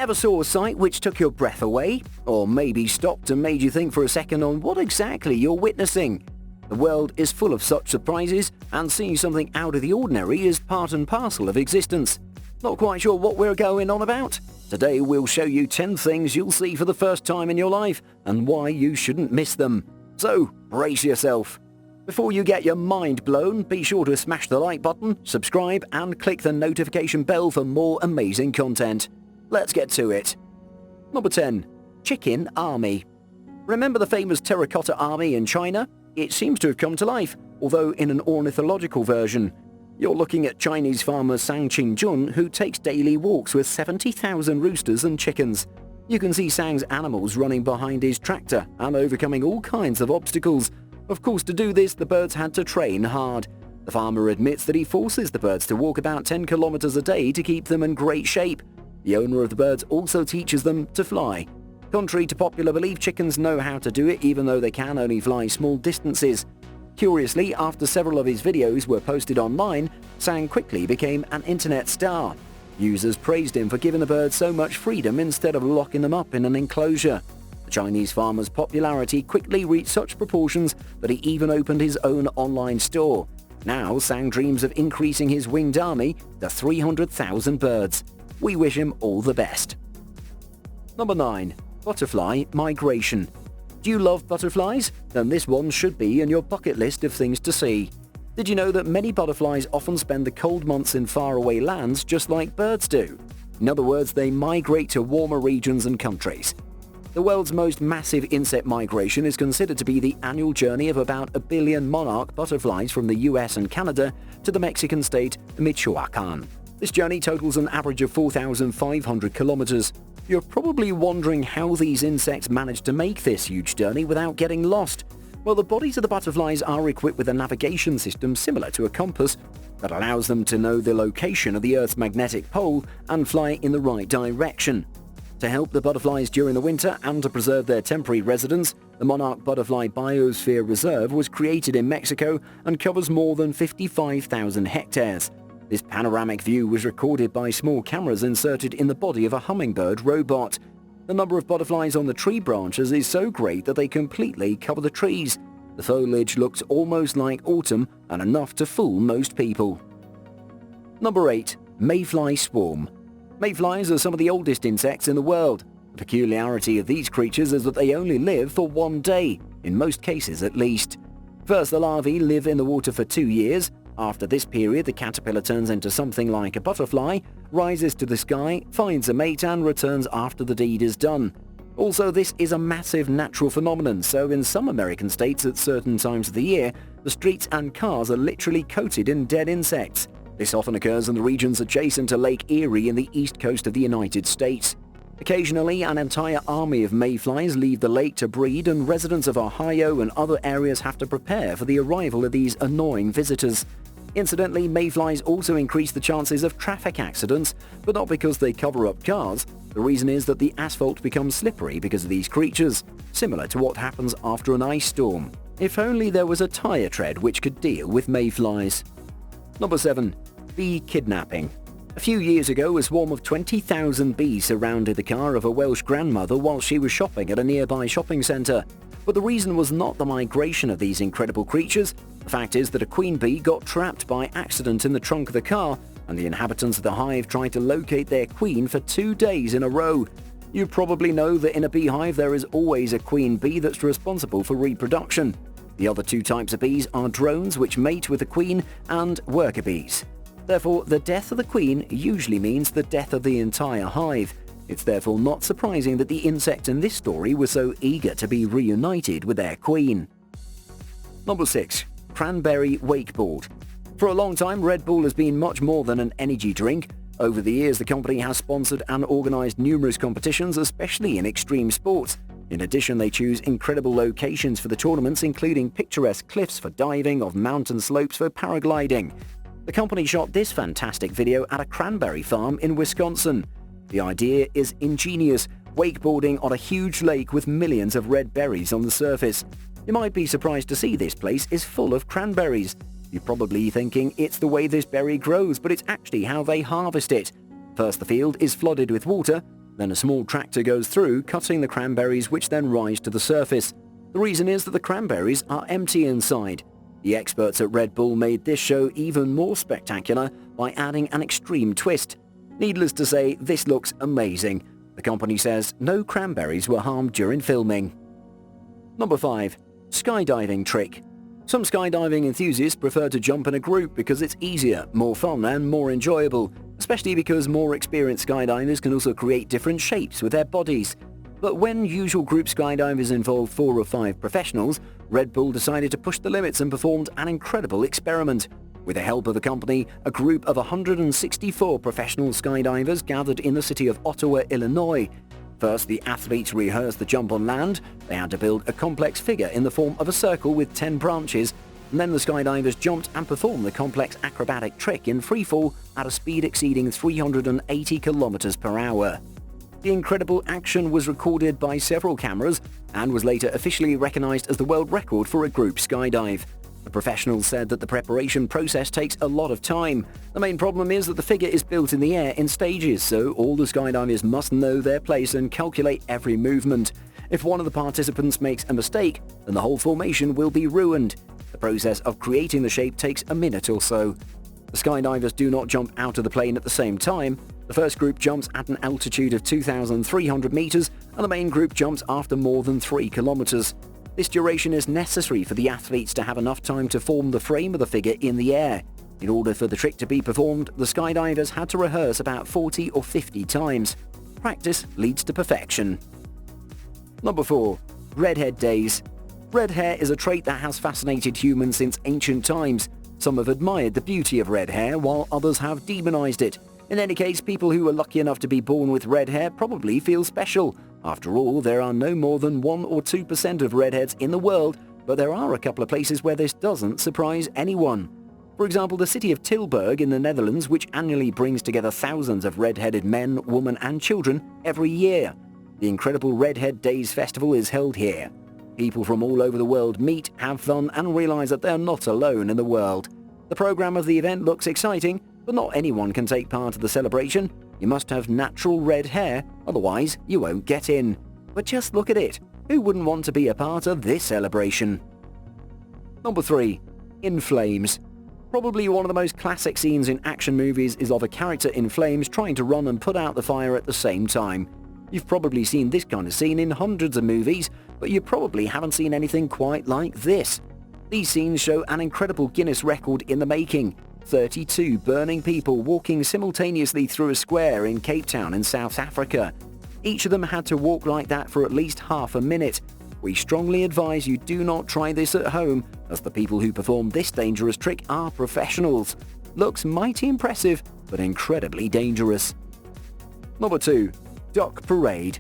Ever saw a sight which took your breath away? Or maybe stopped and made you think for a second on what exactly you're witnessing? The world is full of such surprises, and seeing something out of the ordinary is part and parcel of existence. Not quite sure what we're going on about? Today we'll show you 10 things you'll see for the first time in your life and why you shouldn't miss them. So, brace yourself. Before you get your mind blown, be sure to smash the like button, subscribe, and click the notification bell for more amazing content. Let's get to it. Number 10. Chicken Army. Remember the famous terracotta army in China? It seems to have come to life, although in an ornithological version. You're looking at Chinese farmer Sang Qingjun, who takes daily walks with 70,000 roosters and chickens. You can see Sang's animals running behind his tractor and overcoming all kinds of obstacles. Of course, to do this, the birds had to train hard. The farmer admits that he forces the birds to walk about 10 kilometers a day to keep them in great shape. The owner of the birds also teaches them to fly. Contrary to popular belief, chickens know how to do it even though they can only fly small distances. Curiously, after several of his videos were posted online, Sang quickly became an internet star. Users praised him for giving the birds so much freedom instead of locking them up in an enclosure. The Chinese farmer's popularity quickly reached such proportions that he even opened his own online store. Now, Sang dreams of increasing his winged army to 300,000 birds. We wish him all the best. Number 9. Butterfly Migration. Do you love butterflies? Then this one should be in your bucket list of things to see. Did you know that many butterflies often spend the cold months in faraway lands just like birds do? In other words, they migrate to warmer regions and countries. The world's most massive insect migration is considered to be the annual journey of about 1 billion monarch butterflies from the US and Canada to the Mexican state Michoacan. This journey totals an average of 4,500 kilometers. You're probably wondering how these insects manage to make this huge journey without getting lost. Well, the bodies of the butterflies are equipped with a navigation system similar to a compass that allows them to know the location of the Earth's magnetic pole and fly in the right direction. To help the butterflies during the winter and to preserve their temporary residence, the Monarch Butterfly Biosphere Reserve was created in Mexico and covers more than 55,000 hectares. This panoramic view was recorded by small cameras inserted in the body of a hummingbird robot. The number of butterflies on the tree branches is so great that they completely cover the trees. The foliage looks almost like autumn and enough to fool most people. Number 8. Mayfly Swarm. Mayflies are some of the oldest insects in the world. The peculiarity of these creatures is that they only live for 1 day, in most cases at least. First, the larvae live in the water for 2 years. After this period, the caterpillar turns into something like a butterfly, rises to the sky, finds a mate and returns after the deed is done. Also, this is a massive natural phenomenon, so in some American states at certain times of the year, the streets and cars are literally coated in dead insects. This often occurs in the regions adjacent to Lake Erie in the east coast of the United States. Occasionally, an entire army of mayflies leave the lake to breed, and residents of Ohio and other areas have to prepare for the arrival of these annoying visitors. Incidentally, mayflies also increase the chances of traffic accidents, but not because they cover up cars. The reason is that the asphalt becomes slippery because of these creatures, similar to what happens after an ice storm. If only there was a tire tread which could deal with mayflies. Number 7. Bee Kidnapping. A few years ago, a swarm of 20,000 bees surrounded the car of a Welsh grandmother while she was shopping at a nearby shopping centre. But the reason was not the migration of these incredible creatures. The fact is that a queen bee got trapped by accident in the trunk of the car, and the inhabitants of the hive tried to locate their queen for 2 days in a row. You probably know that in a beehive there is always a queen bee that's responsible for reproduction. The other 2 types of bees are drones, which mate with the queen, and worker bees. Therefore, the death of the queen usually means the death of the entire hive. It's therefore not surprising that the insects in this story were so eager to be reunited with their queen. Number 6. Cranberry Wakeboard. For a long time, Red Bull has been much more than an energy drink. Over the years, the company has sponsored and organized numerous competitions, especially in extreme sports. In addition, they choose incredible locations for the tournaments, including picturesque cliffs for diving or mountain slopes for paragliding. The company shot this fantastic video at a cranberry farm in Wisconsin. The idea is ingenious, wakeboarding on a huge lake with millions of red berries on the surface. You might be surprised to see this place is full of cranberries. You're probably thinking it's the way this berry grows, but it's actually how they harvest it. First, the field is flooded with water. Then a small tractor goes through, cutting the cranberries which then rise to the surface. The reason is that the cranberries are empty inside. The experts at Red Bull made this show even more spectacular by adding an extreme twist. Needless to say, this looks amazing. The company says no cranberries were harmed during filming. Number 5. Skydiving trick. Some skydiving enthusiasts prefer to jump in a group because it's easier, more fun and more enjoyable, especially because more experienced skydivers can also create different shapes with their bodies. But when usual group skydivers involve 4 or 5 professionals, Red Bull decided to push the limits and performed an incredible experiment. With the help of the company, a group of 164 professional skydivers gathered in the city of Ottawa, Illinois. First, the athletes rehearsed the jump on land. They had to build a complex figure in the form of a circle with 10 branches. And then the skydivers jumped and performed the complex acrobatic trick in freefall at a speed exceeding 380 kilometers per hour. The incredible action was recorded by several cameras and was later officially recognized as the world record for a group skydive. The professionals said that the preparation process takes a lot of time. The main problem is that the figure is built in the air in stages, so all the skydivers must know their place and calculate every movement. If one of the participants makes a mistake, then the whole formation will be ruined. The process of creating the shape takes a minute or so. The skydivers do not jump out of the plane at the same time. The first group jumps at an altitude of 2,300 meters, and the main group jumps after more than 3 kilometers. This duration is necessary for the athletes to have enough time to form the frame of the figure in the air. In order for the trick to be performed, the skydivers had to rehearse about 40 or 50 times. Practice leads to perfection. Number 4. Redhead days. Red hair is a trait that has fascinated humans since ancient times. Some have admired the beauty of red hair, while others have demonized it. In any case, people who are lucky enough to be born with red hair probably feel special. After all, there are no more than 1 or 2% of redheads in the world, but there are a couple of places where this doesn't surprise anyone. For example, the city of Tilburg in the Netherlands, which annually brings together thousands of red-headed men, women and children every year. The incredible Redhead Days Festival is held here. People from all over the world meet, have fun and realize that they're not alone in the world. The program of the event looks exciting, but not anyone can take part of the celebration. You must have natural red hair, otherwise you won't get in. But just look at it. Who wouldn't want to be a part of this celebration? Number 3. In Flames. Probably one of the most classic scenes in action movies is of a character in flames trying to run and put out the fire at the same time. You've probably seen this kind of scene in hundreds of movies, but you probably haven't seen anything quite like this. These scenes show an incredible Guinness record in the making. 32 burning people walking simultaneously through a square in Cape Town in South Africa. Each of them had to walk like that for at least half a minute. We strongly advise you do not try this at home, as the people who perform this dangerous trick are professionals. Looks mighty impressive, but incredibly dangerous. Number 2. Duck Parade.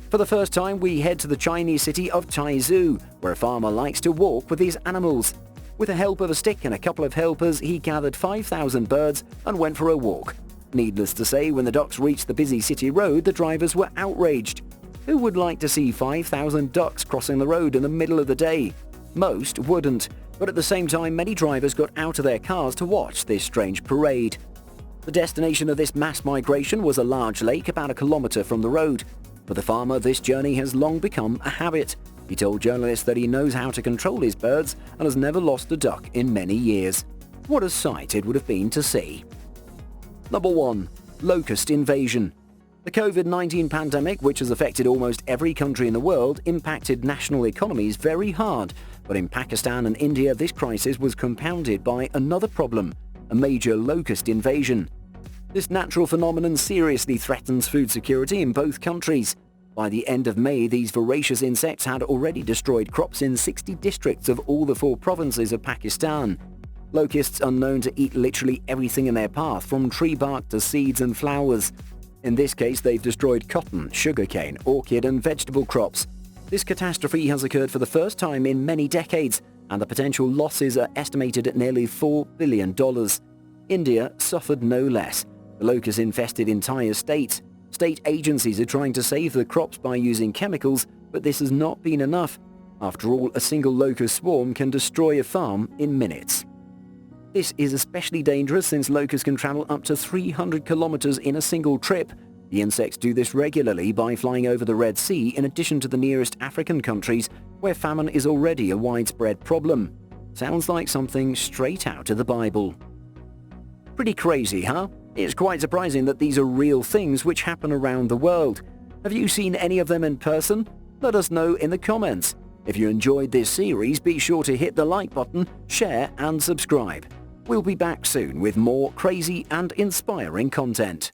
For the first time, we head to the Chinese city of Taizhou, where a farmer likes to walk with his animals. With the help of a stick and a couple of helpers, he gathered 5,000 birds and went for a walk. Needless to say, when the ducks reached the busy city road, the drivers were outraged. Who would like to see 5,000 ducks crossing the road in the middle of the day? Most wouldn't, but at the same time, many drivers got out of their cars to watch this strange parade. The destination of this mass migration was a large lake about a kilometer from the road. For the farmer, this journey has long become a habit. He told journalists that he knows how to control his birds and has never lost a duck in many years. What a sight it would have been to see. Number 1. Locust invasion. The COVID-19 pandemic, which has affected almost every country in the world, impacted national economies very hard. But in Pakistan and India, this crisis was compounded by another problem, a major locust invasion. This natural phenomenon seriously threatens food security in both countries. By the end of May, these voracious insects had already destroyed crops in 60 districts of all the 4 provinces of Pakistan. Locusts are known to eat literally everything in their path, from tree bark to seeds and flowers. In this case, they've destroyed cotton, sugarcane, orchid and vegetable crops. This catastrophe has occurred for the first time in many decades, and the potential losses are estimated at nearly $4 billion. India suffered no less. The locusts infested entire states. State agencies are trying to save the crops by using chemicals, but this has not been enough. After all, a single locust swarm can destroy a farm in minutes. This is especially dangerous since locusts can travel up to 300 kilometers in a single trip. The insects do this regularly by flying over the Red Sea in addition to the nearest African countries where famine is already a widespread problem. Sounds like something straight out of the Bible. Pretty crazy, huh? It's quite surprising that these are real things which happen around the world. Have you seen any of them in person? Let us know in the comments. If you enjoyed this series, be sure to hit the like button, share and subscribe. We'll be back soon with more crazy and inspiring content.